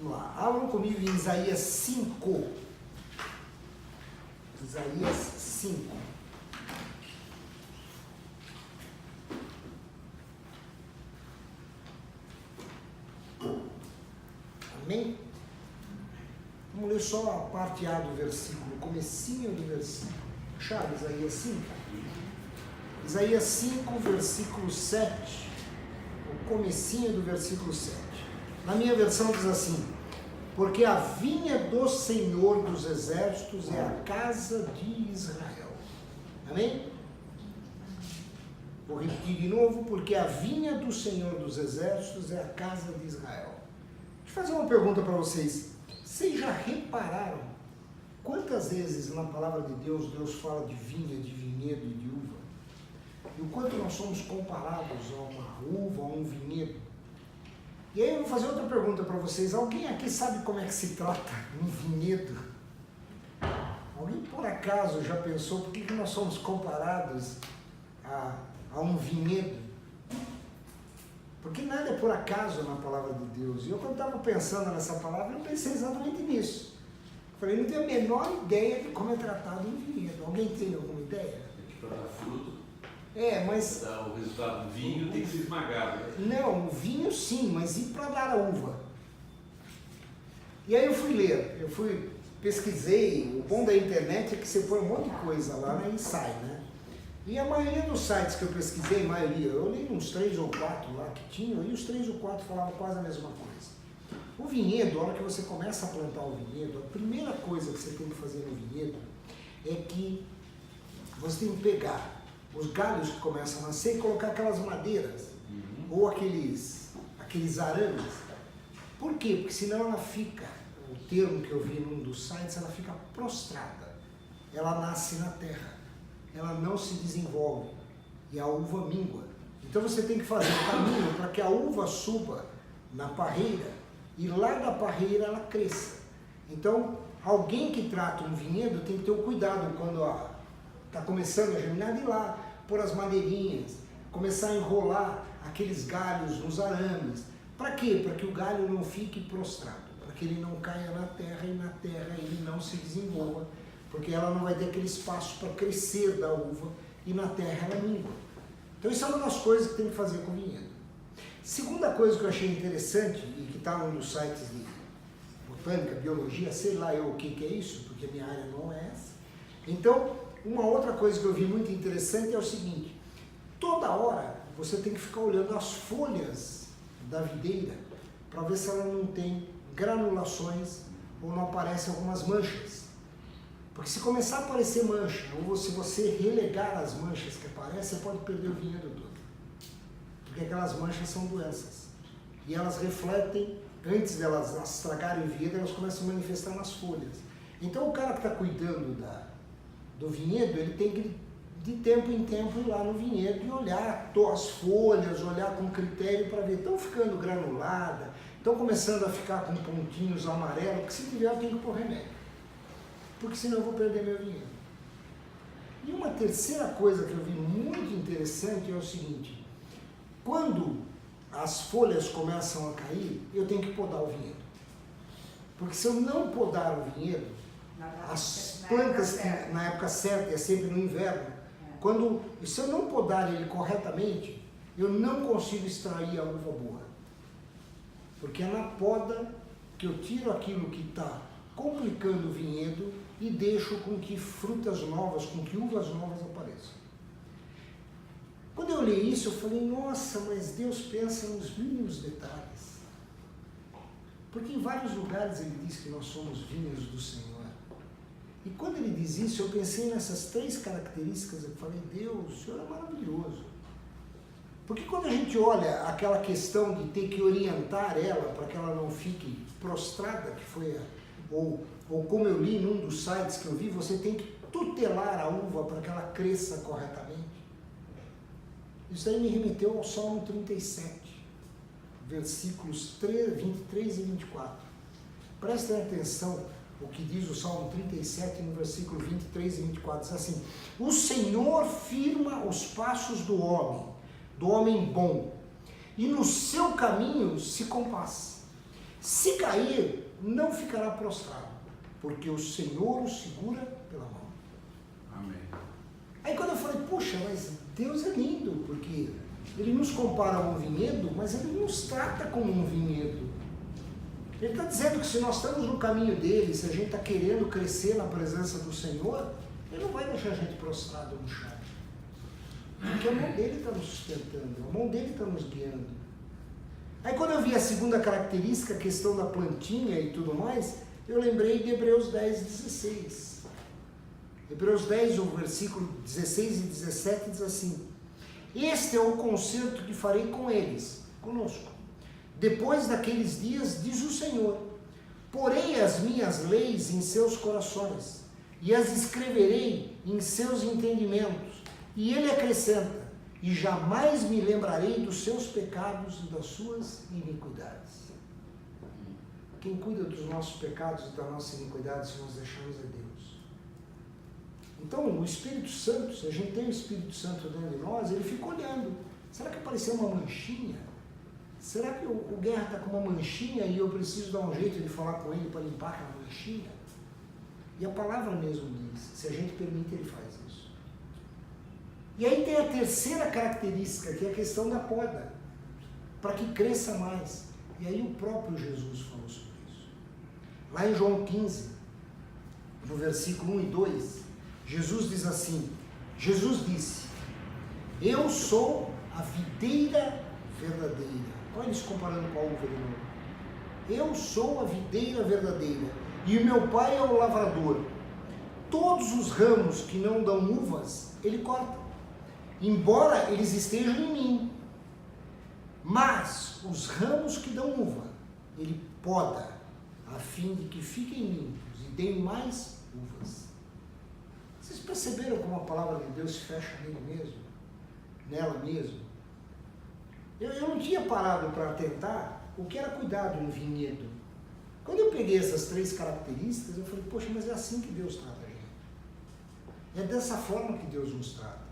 Vamos lá, abram comigo em Isaías 5. Isaías 5. Amém? Vamos ler só a parte A do versículo, o comecinho do versículo. Acharam Isaías 5? Isaías 5, versículo 7. O comecinho do versículo 7. Na minha versão diz assim: porque a vinha do Senhor dos Exércitos é a casa de Israel. Amém? Vou repetir de novo: porque a vinha do Senhor dos Exércitos é a casa de Israel. Deixa eu fazer uma pergunta para vocês. Vocês já repararam quantas vezes na palavra de Deus, Deus fala de vinha, de vinhedo e de uva? E o quanto nós somos comparados a uma uva, a um vinhedo? E aí eu vou fazer outra pergunta para vocês. Alguém aqui sabe como é que se trata um vinhedo? Alguém por acaso já pensou por que nós somos comparados a um vinhedo? Porque nada é por acaso na palavra de Deus. E eu, quando estava pensando nessa palavra, eu pensei exatamente nisso. Eu falei, não tenho a menor ideia de como é tratado um vinhedo. Alguém tem alguma ideia? Para dar fruto. Mas... O resultado do vinho tem que ser esmagado. Não, o vinho sim, mas e para dar a uva? E aí eu fui ler, pesquisei. O bom da internet é que você põe um monte de coisa lá, né, e sai, né? E a maioria dos sites que eu pesquisei, eu li uns 3 ou 4 lá que tinham, e os 3 ou 4 falavam quase a mesma coisa. O vinhedo, a hora que você começa a plantar o vinhedo, a primeira coisa que você tem que fazer no vinhedo é que você tem que pegar os galhos que começam a nascer e colocar aquelas madeiras, ou aqueles arames. Por quê? Porque senão ela fica, o termo que eu vi num dos sites, ela fica prostrada. Ela nasce na terra, ela não se desenvolve e a uva mingua. Então você tem que fazer um caminho para que a uva suba na parreira e lá da parreira ela cresça. Então, alguém que trata um vinhedo tem que ter um cuidado quando está começando a germinar, de ir lá, pôr as madeirinhas, começar a enrolar aqueles galhos nos arames. Para quê? Para que o galho não fique prostrado, para que ele não caia na terra e na terra ele não se desenvolva, porque ela não vai ter aquele espaço para crescer da uva e na terra ela mingua. Então isso é uma das coisas que tem que fazer com o vinhedo. Segunda coisa que eu achei interessante e que está num dos sites de botânica, biologia, sei lá eu o que é isso, porque a minha área não é essa. Então, uma outra coisa que eu vi muito interessante é o seguinte: toda hora você tem que ficar olhando as folhas da videira para ver se ela não tem granulações ou não aparecem algumas manchas. Porque se começar a aparecer mancha, ou se você relegar as manchas que aparecem, você pode perder o vinhedo todo. Porque aquelas manchas são doenças. E elas refletem, antes de elas estragarem o vinhedo, elas começam a manifestar nas folhas. Então o cara que está cuidando do vinhedo, ele tem que, de tempo em tempo, ir lá no vinhedo e olhar as folhas, olhar com critério para ver, estão ficando granuladas, estão começando a ficar com pontinhos amarelos, porque se tiver eu tenho que pôr remédio, porque senão eu vou perder meu vinhedo. E uma terceira coisa que eu vi muito interessante é o seguinte: quando as folhas começam a cair, eu tenho que podar o vinhedo. Porque se eu não podar o vinhedo, as plantas que na época certa, é sempre no inverno, se eu não podar ele corretamente, eu não consigo extrair a uva boa. Porque é na poda que eu tiro aquilo que está complicando o vinhedo e deixo com que frutas novas, com que uvas novas apareçam. Quando eu li isso, eu falei, nossa, mas Deus pensa nos mínimos detalhes. Porque em vários lugares ele diz que nós somos vinhas do Senhor. E quando ele diz isso, eu pensei nessas 3 características, eu falei, Deus, o Senhor é maravilhoso. Porque quando a gente olha aquela questão de ter que orientar ela para que ela não fique prostrada, que foi ou como eu li num dos sites que eu vi, você tem que tutelar a uva para que ela cresça corretamente. Isso aí me remeteu ao Salmo 37, versículos 23 e 24. Prestem atenção o que diz o Salmo 37 no versículo 23 e 24. Diz assim: o Senhor firma os passos do homem bom, e no seu caminho se compaz. Se cair, não ficará prostrado, porque o Senhor o segura pela mão. Amém. Aí quando eu falei, puxa, mas Deus é lindo, porque Ele nos compara a um vinhedo, mas Ele nos trata como um vinhedo. Ele está dizendo que se nós estamos no caminho dele, se a gente está querendo crescer na presença do Senhor, Ele não vai deixar a gente prostrado no chão. Porque a mão dele está nos sustentando, a mão dele está nos guiando. Aí quando eu vi a segunda característica, a questão da plantinha e tudo mais, eu lembrei de Hebreus 10, 16. Hebreus 10, o versículo 16 e 17 diz assim: este é o concerto que farei com eles, conosco. Depois daqueles dias, diz o Senhor, porei as minhas leis em seus corações e as escreverei em seus entendimentos. E ele acrescenta, e jamais me lembrarei dos seus pecados e das suas iniquidades. Quem cuida dos nossos pecados e das nossas iniquidades, se nós deixamos, é Deus. Então, o Espírito Santo, se a gente tem o Espírito Santo dentro de nós, ele fica olhando. Será que apareceu uma manchinha? Será que o Guerra está com uma manchinha e eu preciso dar um jeito de falar com ele para limpar aquela manchinha? E a palavra mesmo diz, se a gente permite, ele faz isso. E aí tem a terceira característica, que é a questão da poda, para que cresça mais. E aí o próprio Jesus falou sobre isso. Lá em João 15, no versículo 1 e 2, Jesus diz assim, Jesus disse, eu sou a videira verdadeira. Olha isso comparando com a uva de novo. Eu sou a videira verdadeira e o meu pai é o lavrador. Todos os ramos que não dão uvas, ele corta, embora eles estejam em mim. Mas os ramos que dão uva, ele poda, a fim de que fiquem limpos e deem mais uvas. Vocês perceberam como a palavra de Deus se fecha nele mesmo? Nela mesmo? Eu não tinha parado para atentar o que era cuidar de um vinhedo. Quando eu peguei essas três características, eu falei, poxa, mas é assim que Deus trata a gente. É dessa forma que Deus nos trata.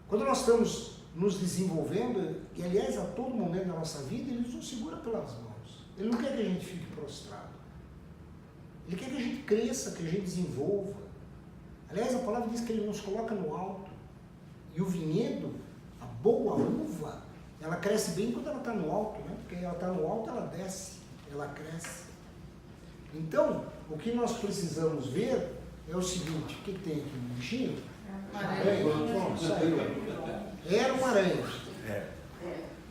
Quando nós estamos nos desenvolvendo, e aliás a todo momento da nossa vida, Ele nos segura pelas mãos. Ele não quer que a gente fique prostrado. Ele quer que a gente cresça, que a gente desenvolva. Aliás, a palavra diz que Ele nos coloca no alto. E o vinhedo, a boa uva, ela cresce bem quando ela está no alto, né? Porque ela está no alto, ela desce, ela cresce. Então, o que nós precisamos ver é o seguinte, o que tem aqui no bichinho? Aranha. Bom, saiu. Era uma aranha.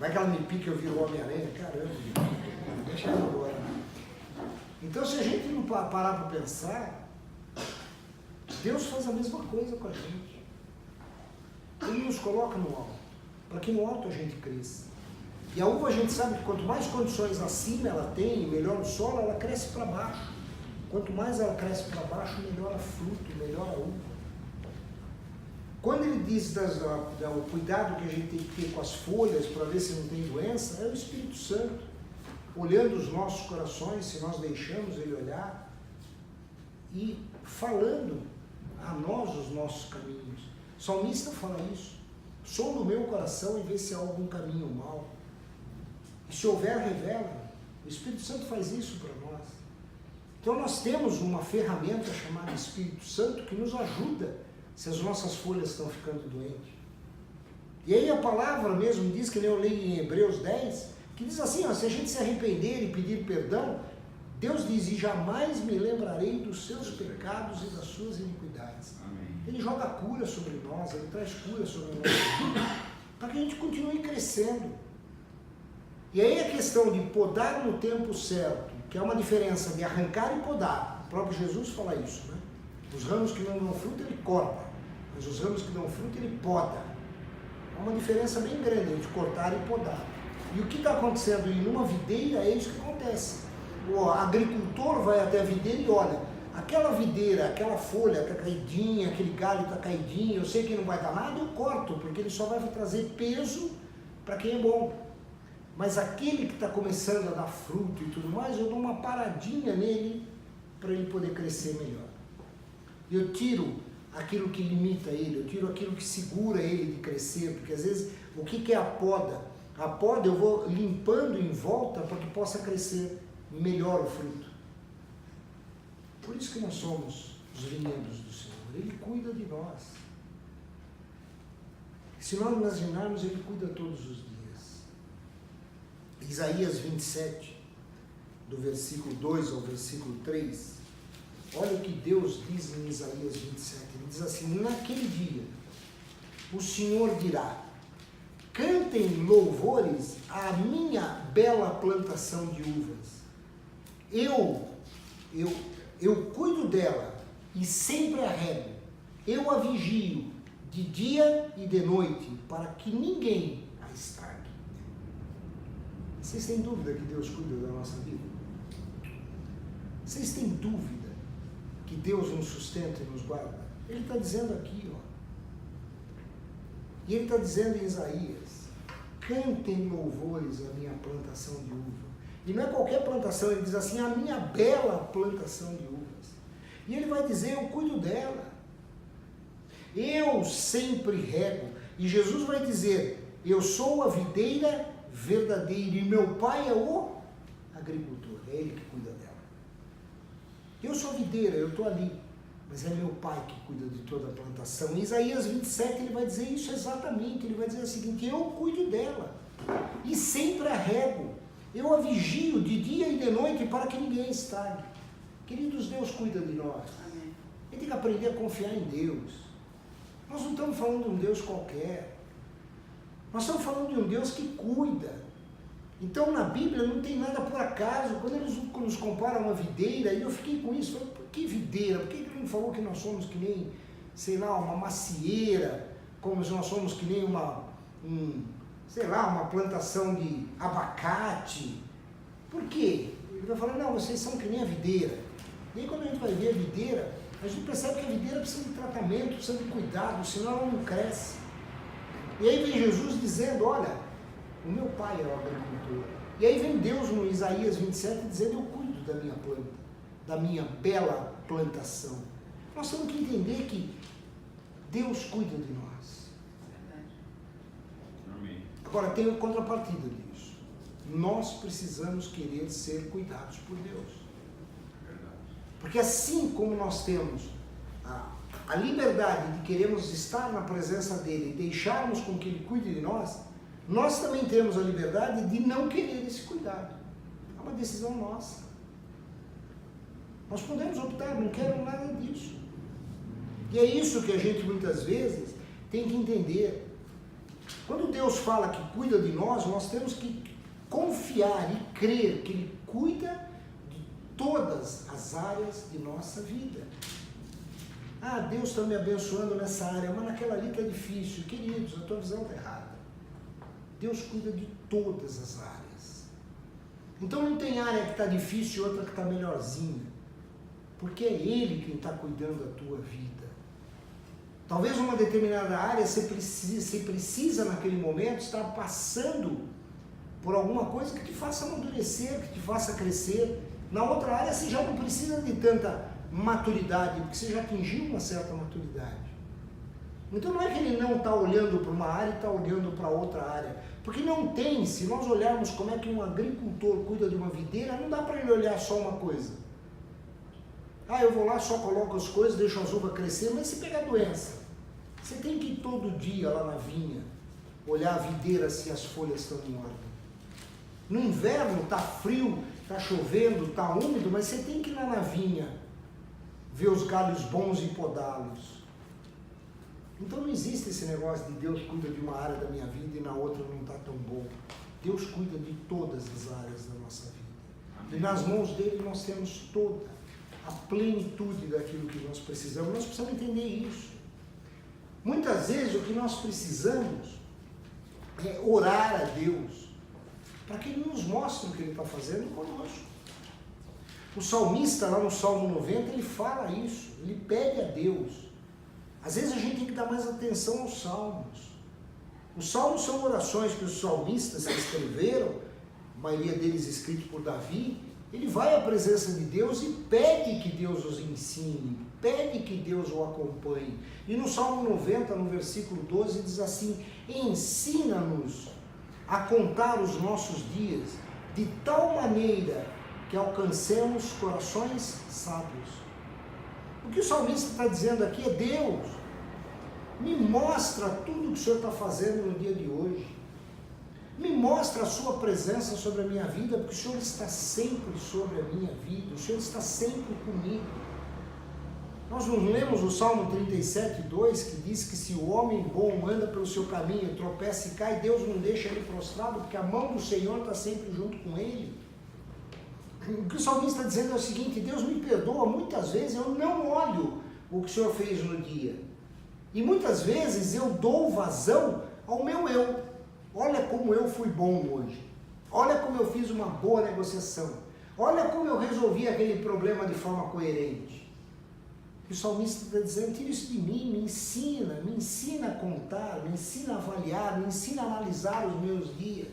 Vai que ela me pica e eu viro Homem-Aranha? Caramba, deixa ela agora. Então, se a gente não parar para pensar, Deus faz a mesma coisa com a gente. Ele nos coloca no alto, para que no alto a gente cresça. E a uva a gente sabe que quanto mais condições acima ela tem, melhor o solo, ela cresce para baixo. Quanto mais ela cresce para baixo, melhor a fruto, melhor a uva. Quando ele diz o cuidado que a gente tem que ter com as folhas para ver se não tem doença, é o Espírito Santo, olhando os nossos corações, se nós deixamos ele olhar, e falando a nós os nossos caminhos. O salmista fala isso. Sonda o meu coração e vê se há algum caminho mau. E se houver, revela. O Espírito Santo faz isso para nós. Então nós temos uma ferramenta chamada Espírito Santo que nos ajuda se as nossas folhas estão ficando doentes. E aí a palavra mesmo diz, que nem eu leio em Hebreus 10, que diz assim, ó, se a gente se arrepender e pedir perdão, Deus diz, e jamais me lembrarei dos seus pecados e das suas iniquidades. Amém. Ele joga cura sobre nós, ele traz cura sobre nós, para que a gente continue crescendo. E aí a questão de podar no tempo certo, que é uma diferença de arrancar e podar. O próprio Jesus fala isso, né? Os ramos que não dão fruto, ele corta, mas os ramos que dão fruto, ele poda. É uma diferença bem grande entre cortar e podar. E o que está acontecendo? E numa videira é isso que acontece. O agricultor vai até a videira e olha, aquela videira, aquela folha está caidinha, aquele galho está caidinho, eu sei que não vai dar nada, eu corto, porque ele só vai trazer peso para quem é bom. Mas aquele que está começando a dar fruto e tudo mais, eu dou uma paradinha nele para ele poder crescer melhor. Eu tiro aquilo que limita ele, eu tiro aquilo que segura ele de crescer, porque às vezes, o que é a poda? A poda eu vou limpando em volta para que possa crescer. melhor o fruto. Por isso que nós somos os vinhedos do Senhor. Ele cuida de nós. Se nós imaginarmos, Ele cuida todos os dias. Isaías 27, do versículo 2 ao versículo 3, olha o que Deus diz em Isaías 27. Ele diz assim: naquele dia, o Senhor dirá: cantem louvores à minha bela plantação de uvas. Eu cuido dela e sempre a rego. Eu a vigio de dia e de noite, para que ninguém a estrague. Vocês têm dúvida que Deus cuida da nossa vida? Vocês têm dúvida que Deus nos sustenta e nos guarda? Ele está dizendo aqui, ó. E ele está dizendo em Isaías: cantem louvores à minha plantação de uva. E não é qualquer plantação, ele diz assim: a minha bela plantação de uvas. E ele vai dizer: eu cuido dela. Eu sempre rego. E Jesus vai dizer: eu sou a videira verdadeira e meu pai é o agricultor. É ele que cuida dela. Eu sou a videira, eu estou ali. Mas é meu pai que cuida de toda a plantação. Em Isaías 27 ele vai dizer isso exatamente. Ele vai dizer o seguinte: eu cuido dela e sempre a rego. Eu a vigio de dia e de noite para que ninguém estrague. Queridos, Deus cuida de nós. Amém. A gente tem que aprender a confiar em Deus. Nós não estamos falando de um Deus qualquer. Nós estamos falando de um Deus que cuida. Então na Bíblia não tem nada por acaso. Quando eles nos comparam a uma videira, e eu fiquei com isso, falei: por que videira? Por que ele não falou que nós somos que nem, sei lá, uma macieira, como se nós somos que nem uma plantação de abacate? Por quê? Ele vai falar: não, vocês são que nem a videira. E aí quando a gente vai ver a videira, a gente percebe que a videira precisa de tratamento, precisa de cuidado, senão ela não cresce. E aí vem Jesus dizendo: olha, o meu pai é o agricultor. E aí vem Deus no Isaías 27 dizendo: eu cuido da minha planta, da minha bela plantação. Nós temos que entender que Deus cuida de nós. Amém. Agora tem a contrapartida disso. Nós precisamos querer ser cuidados por Deus. Porque assim como nós temos a liberdade de queremos estar na presença dele e deixarmos com que ele cuide de nós, nós também temos a liberdade de não querer esse cuidado. É uma decisão nossa. Nós podemos optar: não quero nada disso. E é isso que a gente muitas vezes tem que entender. Quando Deus fala que cuida de nós, nós temos que confiar e crer que ele cuida todas as áreas de nossa vida. Ah, Deus está me abençoando nessa área, mas naquela ali está difícil. Queridos, a tua visão está errada. Deus cuida de todas as áreas. Então não tem área que está difícil e outra que está melhorzinha. Porque é Ele quem está cuidando da tua vida. Talvez uma determinada área você precisa naquele momento estar passando por alguma coisa que te faça amadurecer, que te faça crescer. Na outra área você já não precisa de tanta maturidade, porque você já atingiu uma certa maturidade. Então não é que ele não está olhando para uma área e está olhando para outra área. Porque não tem, se nós olharmos como é que um agricultor cuida de uma videira, não dá para ele olhar só uma coisa. Ah, eu vou lá, só coloco as coisas, deixo as uvas crescer, mas se pegar doença, você tem que ir todo dia lá na vinha, olhar a videira se as folhas estão em ordem. No inverno está frio, está chovendo, está úmido, mas você tem que ir lá na vinha, ver os galhos bons e podá-los. Então não existe esse negócio de Deus cuida de uma área da minha vida e na outra não está tão bom. Deus cuida de todas as áreas da nossa vida. E nas mãos dele nós temos toda a plenitude daquilo que nós precisamos. Nós precisamos entender isso. Muitas vezes o que nós precisamos é orar a Deus para que Ele nos mostre o que Ele está fazendo conosco. O salmista, lá no Salmo 90, ele fala isso, ele pede a Deus. Às vezes a gente tem que dar mais atenção aos salmos. Os salmos são orações que os salmistas que escreveram, a maioria deles escritos por Davi. Ele vai à presença de Deus e pede que Deus os ensine, pede que Deus o acompanhe. E no Salmo 90, no versículo 12, diz assim: ensina-nos a contar os nossos dias de tal maneira que alcancemos corações sábios. O que o salmista está dizendo aqui é: Deus, me mostra tudo o que o Senhor está fazendo no dia de hoje. Me mostra a sua presença sobre a minha vida, porque o Senhor está sempre sobre a minha vida, o Senhor está sempre comigo. Nós nos lemos o Salmo 37:2, que diz que se o homem bom anda pelo seu caminho, tropeça e cai, Deus não deixa ele prostrado, porque a mão do Senhor está sempre junto com ele. O que o salmista está dizendo é o seguinte: Deus me perdoa, muitas vezes eu não olho o que o Senhor fez no dia. E muitas vezes eu dou vazão ao meu eu. Olha como eu fui bom hoje. Olha como eu fiz uma boa negociação. Olha como eu resolvi aquele problema de forma coerente. E o salmista está dizendo: tira isso de mim, me ensina a contar, me ensina a avaliar, me ensina a analisar os meus dias.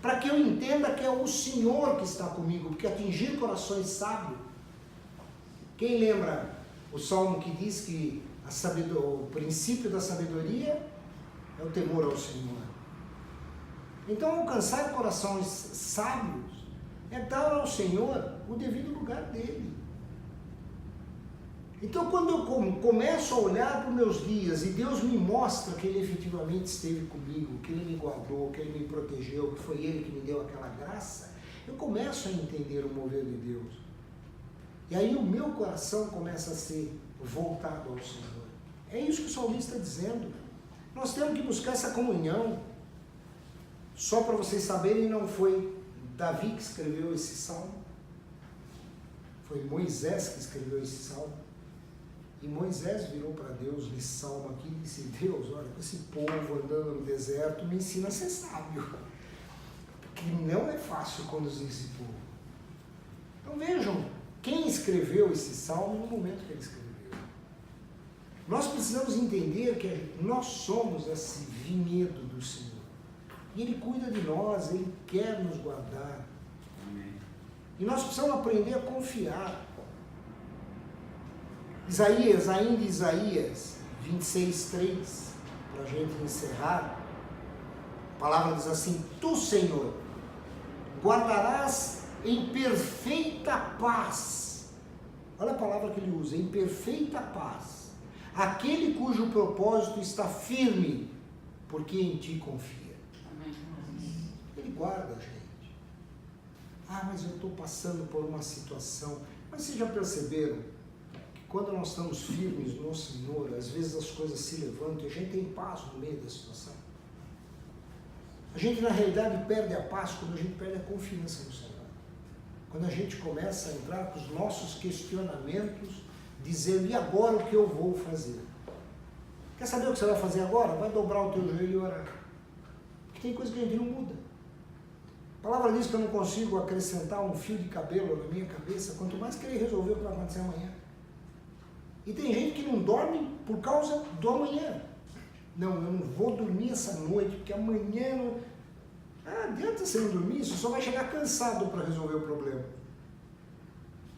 Para que eu entenda que é o Senhor que está comigo, porque atingir corações sábios. Quem lembra o salmo que diz que o princípio da sabedoria é o temor ao Senhor? Então, alcançar corações sábios é dar ao Senhor o devido lugar dele. Então, quando eu começo a olhar para os meus dias e Deus me mostra que Ele efetivamente esteve comigo, que Ele me guardou, que Ele me protegeu, que foi Ele que me deu aquela graça, eu começo a entender o mover de Deus. E aí o meu coração começa a ser voltado ao Senhor. É isso que o salmista está dizendo. Nós temos que buscar essa comunhão. Só para vocês saberem, não foi Davi que escreveu esse salmo, foi Moisés que escreveu esse salmo. E Moisés virou para Deus nesse salmo aqui e disse: Deus, olha, com esse povo andando no deserto, me ensina a ser sábio, porque não é fácil conduzir esse povo. Então vejam, quem escreveu esse salmo no momento que ele escreveu. Nós precisamos entender que nós somos esse vinhedo do Senhor. E Ele cuida de nós, Ele quer nos guardar. Amém. E nós precisamos aprender a confiar. Ainda Isaías 26:3, para a gente encerrar, a palavra diz assim: Tu, Senhor, guardarás em perfeita paz. Olha a palavra que ele usa: em perfeita paz, aquele cujo propósito está firme, porque em ti confia. Ele guarda a gente. Ah, mas eu estou passando por uma situação. Mas vocês já perceberam que quando nós estamos firmes no Senhor, às vezes as coisas se levantam e a gente tem paz no meio da situação. A gente na realidade perde a paz quando a gente perde a confiança no Senhor. Quando a gente começa a entrar com os nossos questionamentos, dizendo: e agora o que eu vou fazer? Quer saber o que você vai fazer agora? Vai dobrar o teu joelho e orar. Porque tem coisa que a gente não muda. A palavra diz que eu não consigo acrescentar um fio de cabelo na minha cabeça, quanto mais querer resolver o que vai acontecer amanhã. E tem gente que não dorme por causa do amanhã. Não, eu não vou dormir essa noite, porque amanhã não... Ah, adianta você não dormir, você só vai chegar cansado para resolver o problema.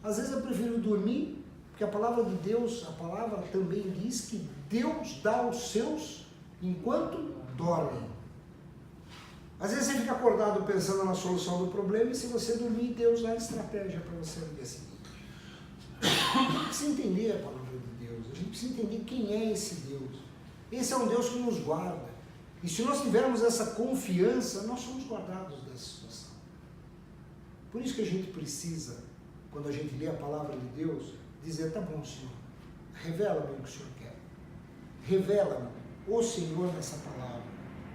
Às vezes eu prefiro dormir, porque a palavra de Deus, a palavra também diz que Deus dá aos seus enquanto dormem. Às vezes você fica acordado pensando na solução do problema, e se você dormir, Deus dá estratégia para você no dia seguinte. A gente precisa entender a palavra de Deus, a gente precisa entender quem é esse Deus. Esse é um Deus que nos guarda. E se nós tivermos essa confiança, nós somos guardados dessa situação. Por isso que a gente precisa, quando a gente lê a palavra de Deus, dizer: tá bom, Senhor, revela-me o que o Senhor quer. Revela-me o Senhor nessa palavra,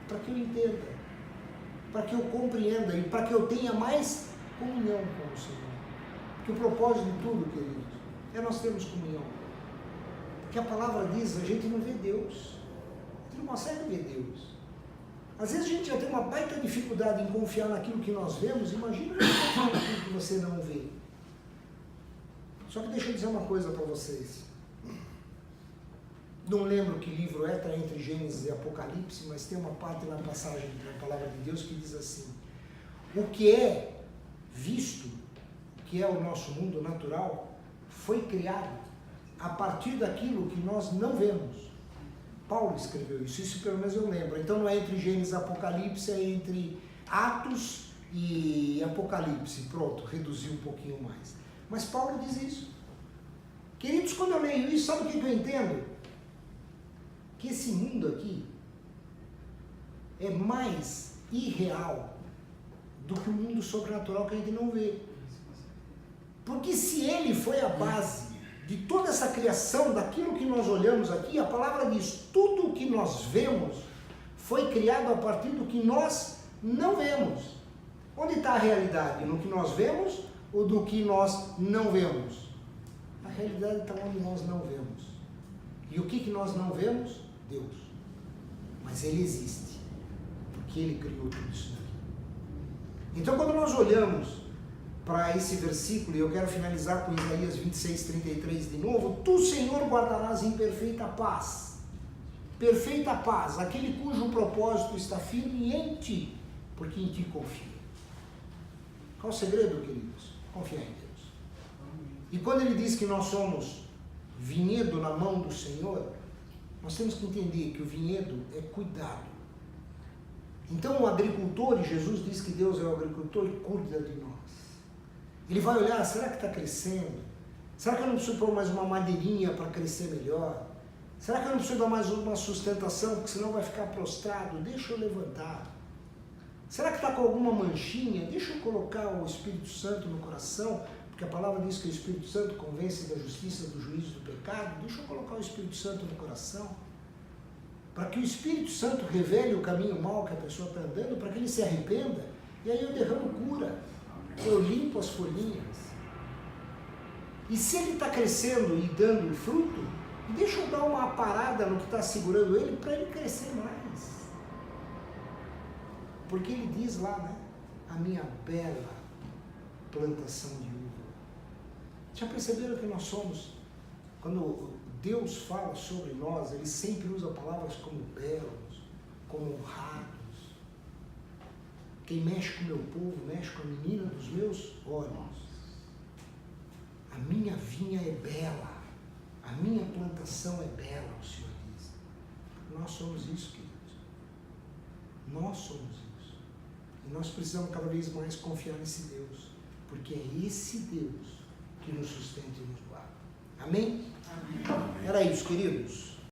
para que eu entenda, para que eu compreenda e para que eu tenha mais comunhão com o Senhor. Porque o propósito de tudo, queridos, é nós termos comunhão. Porque a palavra diz: a gente não vê Deus, a gente não consegue ver Deus. Às vezes a gente já tem uma baita dificuldade em confiar naquilo que nós vemos, imagina confiar naquilo que você não vê. Só que deixa eu dizer uma coisa para vocês. Não lembro que livro é, está entre Gênesis e Apocalipse, mas tem uma parte na passagem da palavra de Deus que diz assim: o que é visto, o que é o nosso mundo natural, foi criado a partir daquilo que nós não vemos. Paulo escreveu isso pelo menos eu lembro. Então não é entre Gênesis e Apocalipse, é entre Atos e Apocalipse, pronto, reduziu um pouquinho mais. Mas Paulo diz isso. Queridos, quando eu leio isso, sabe o que eu entendo? Que esse mundo aqui é mais irreal do que o mundo sobrenatural que a gente não vê. Porque se ele foi a base de toda essa criação, daquilo que nós olhamos aqui, a palavra diz, tudo o que nós vemos foi criado a partir do que nós não vemos. Onde está a realidade? No que nós vemos ou do que nós não vemos? A realidade está onde nós não vemos. E o que nós não vemos? Deus. Mas Ele existe, porque Ele criou tudo isso daqui. Então, quando nós olhamos para esse versículo, e eu quero finalizar com Isaías 26:33 de novo, tu, Senhor, guardarás em perfeita paz. Perfeita paz, aquele cujo propósito está firme em ti, porque em ti confia. Qual o segredo, queridos? Confiar em Deus. E quando ele diz que nós somos vinhedo na mão do Senhor, nós temos que entender que o vinhedo é cuidado. Então o agricultor, e Jesus diz que Deus é o agricultor e cuida de nós. Ele vai olhar, será que está crescendo? Será que eu não preciso pôr mais uma madeirinha para crescer melhor? Será que eu não preciso dar mais uma sustentação, porque senão vai ficar prostrado? Deixa eu levantar. Será que está com alguma manchinha? Deixa eu colocar o Espírito Santo no coração, porque a palavra diz que o Espírito Santo convence da justiça, do juízo, do pecado. Deixa eu colocar o Espírito Santo no coração, para que o Espírito Santo revele o caminho mau que a pessoa está andando, para que ele se arrependa, e aí eu derramo cura, eu limpo as folhinhas. E se ele está crescendo e dando fruto, deixa eu dar uma parada no que está segurando ele, para ele crescer mais. Porque ele diz lá, né? A minha bela plantação de uva. Já perceberam que nós somos, quando Deus fala sobre nós, Ele sempre usa palavras como belos, como honrados. Quem mexe com o meu povo, mexe com a menina dos meus olhos. A minha vinha é bela, a minha plantação é bela, o Senhor diz. Nós somos isso, queridos. Nós somos isso. E nós precisamos cada vez mais confiar nesse Deus, porque é esse Deus que nos sustenta e nos guarda. Amém? Amém. Era isso, queridos.